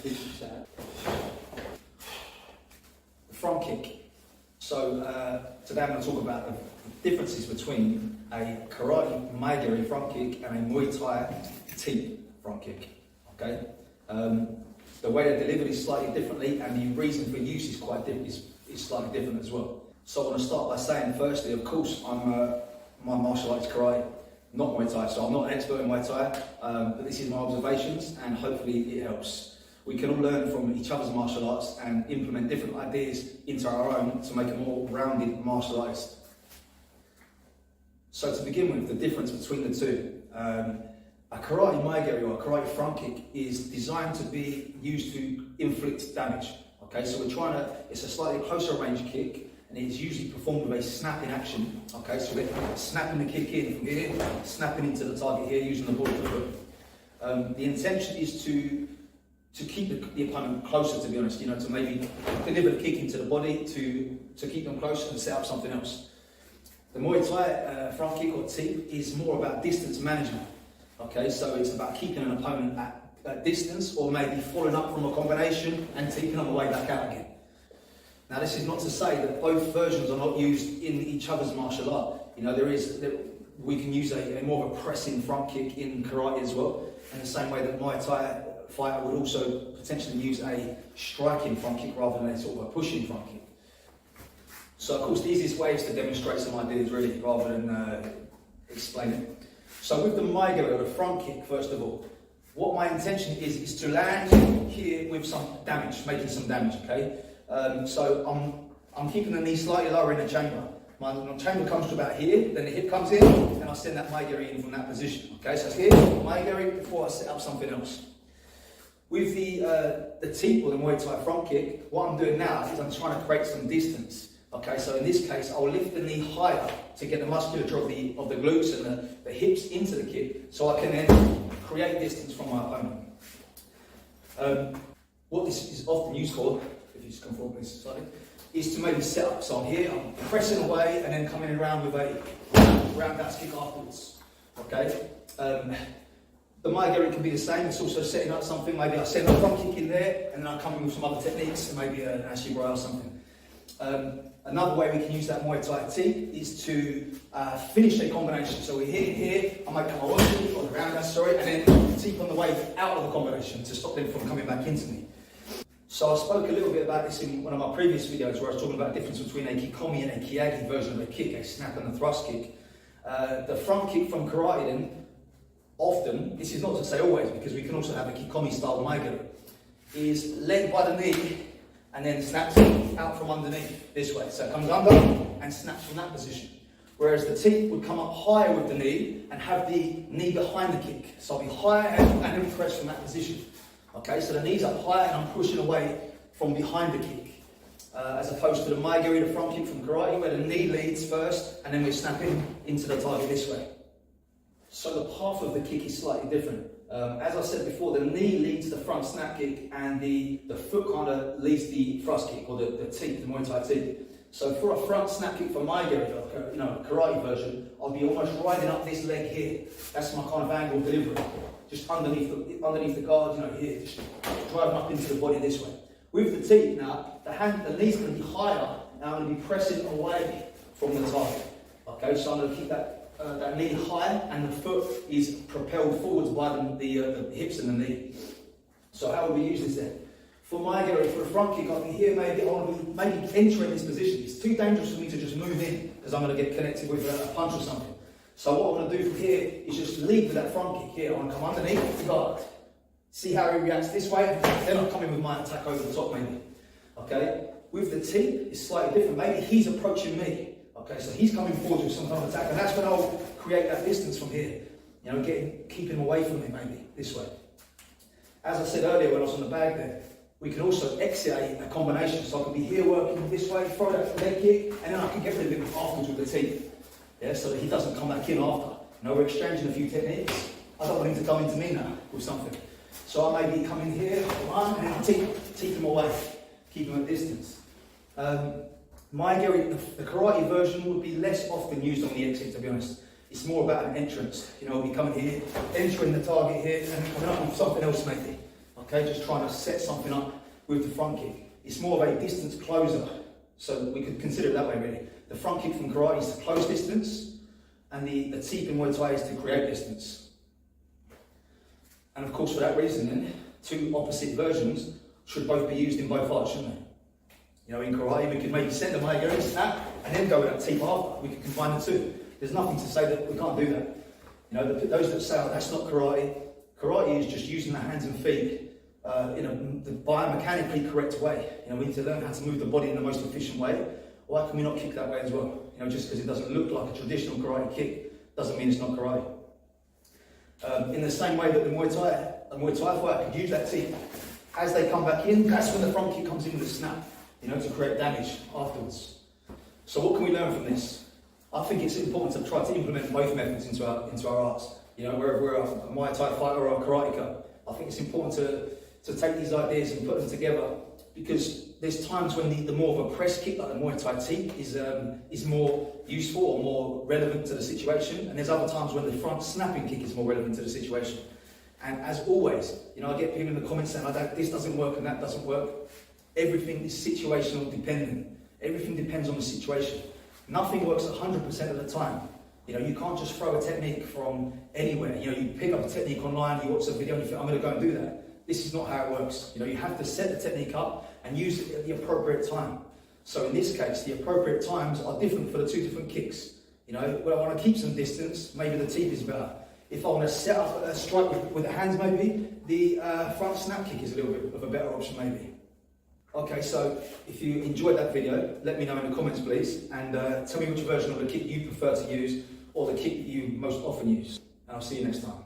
The front kick. So today I'm going to talk about the differences between a karate Muay front kick and a Muay Thai teep front kick. Okay. The way they're delivered is slightly differently, and the reason for use is quite different. Is slightly different as well. So I want to start by saying, firstly, of course, my martial arts karate, not Muay Thai. So I'm not an expert in Muay Thai, but this is my observations, and hopefully it helps. We can all learn from each other's martial arts and implement different ideas into our own to make a more rounded martial artist. So to begin with, the difference between the two. A karate Muay or a karate front kick is designed to be used to inflict damage. Okay, so it's a slightly closer range kick, and it is usually performed with a snapping action. Okay, so we're snapping the kick in from here, snapping into the target here using the ball of the foot. The intention is to keep the opponent closer, to be honest, to maybe deliver the kick into the body to keep them closer and set up something else. The Muay Thai front kick or teep is more about distance management. Okay, so it's about keeping an opponent at distance, or maybe falling up from a combination and taking on the way back out again. Now, this is not to say that both versions are not used in each other's martial art. We can use a more of a pressing front kick in karate as well, in the same way that Muay Thai fighter would also potentially use a striking front kick rather than a sort of a pushing front kick. So, of course, the easiest way is to demonstrate some ideas, really, rather than explain it. So with the Muay or the front kick, first of all, what my intention is to land here with some damage, making some damage, okay? So I'm keeping the knee slightly lower in the chamber. My chamber comes to about here, then the hip comes in, and I send that Muay in from that position, okay? So it's here, Muay before I set up something else. With the teep or the Muay Thai front kick, what I'm doing now is I'm trying to create some distance. Okay, so in this case, I'll lift the knee higher to get the musculature of the glutes and the hips into the kick, so I can then create distance from my opponent. What this is often used for, if you just come forward please, slightly, is to maybe set up. So I'm here, I'm pressing away, and then coming around with a roundhouse kick afterwards. Okay. The Muay can be the same. It's also setting up something. Maybe I send a front kick in there, and then I come in with some other techniques, maybe an ashibrai or something. Another way we can use that Muay Thai teep is to finish a combination. So we're here, I might come away or the roundhouse, and then teep on the way out of the combination to stop them from coming back into me. So I spoke a little bit about this in one of my previous videos where I was talking about the difference between a kikomi and a kiyagi version of a kick, a snap and a thrust kick. The front kick from karate then, often, this is not to say always, because we can also have a kikomi style Muay, is led by the knee and then snaps out from underneath this way. So it comes under and snaps from that position. Whereas the teep would come up higher with the knee and have the knee behind the kick. So I'll be higher and then press from that position. Okay, so the knee's up higher and I'm pushing away from behind the kick. As opposed to the Muay, the front kick from karate, where the knee leads first and then we're snapping into the target this way. So the path of the kick is slightly different. As I said before, the knee leads the front snap kick and the foot kind of leads the thrust kick, or the teep, the Muay Thai teep. So for a front snap kick for my karate version, I'll be almost riding up this leg here. That's my kind of angle delivery. Just underneath the guard, here, just driving up into the body this way. With the teep now, the knee's going to be higher, and I'm going to be pressing away from the target. Okay, so I'm going to keep that knee high, and the foot is propelled forwards by the hips and the knee. So how would we use this then? For the front kick, I'll be here, I want to be entering this position. It's too dangerous for me to just move in, because I'm going to get connected with a punch or something. So what I'm going to do from here is just lead with that front kick here. I want to come underneath the guard, see how he reacts this way, then I'll come in with my attack over the top maybe. Okay? With the teep, it's slightly different. Maybe he's approaching me. Okay, so he's coming forward with some kind of attack, and that's when I'll create that distance from here. Keeping him away from me maybe, this way. As I said earlier when I was on the bag there, we can also exit a combination. So I could be here working this way, throw that leg kick, and then I can get rid of him afterwards with the teep. Yeah, so that he doesn't come back in after. We're exchanging a few techniques. I don't want him to come into me now with something. So I maybe come in here, and then teep him away, keep him at distance. The karate version would be less often used on the exit, to be honest. It's more about an entrance. We'll be coming here, entering the target here, and coming up with something else maybe. Okay, just trying to set something up with the front kick. It's more of a distance closer, so we could consider it that way really. The front kick from karate is to close distance, and the teep in Muay Thai is to create distance. And of course, for that reason then, two opposite versions should both be used in both arts, shouldn't they? You know, in karate, we could maybe send a Muay snap and then go with that teep after. We could combine the two. There's nothing to say that we can't do that. You know, those that say, oh, that's not karate. Karate is just using the hands and feet in the biomechanically correct way. You know, we need to learn how to move the body in the most efficient way. Why can we not kick that way as well? You know, just because it doesn't look like a traditional karate kick doesn't mean it's not karate. In the same way that a Muay Thai fighter could use that teep. As they come back in, that's when the front kick comes in with a snap, you know, to create damage afterwards. So what can we learn from this? I think it's important to try to implement both methods into our arts. You know, whether we're a Muay Thai fighter or a karateka, I think it's important to take these ideas and put them together, because there's times when the more of a press kick, like the Muay Thai teep, is more useful or more relevant to the situation, and there's other times when the front snapping kick is more relevant to the situation. And as always, you know, I get people in the comments saying, this doesn't work and that doesn't work. Everything is situational dependent. Everything depends on the situation. Nothing works 100% of the time. You know, you can't just throw a technique from anywhere. You know, you pick up a technique online, you watch a video and you think, I'm going to go and do that. This is not how it works. You know, you have to set the technique up and use it at the appropriate time. So in this case, the appropriate times are different for the two different kicks. You know, when I want to keep some distance, maybe the teep is better. If I want to set up a strike with the hands, maybe the front snap kick is a little bit of a better option, maybe. Okay, so if you enjoyed that video, let me know in the comments, please, and tell me which version of the kick you prefer to use, or the kick you most often use. And I'll see you next time.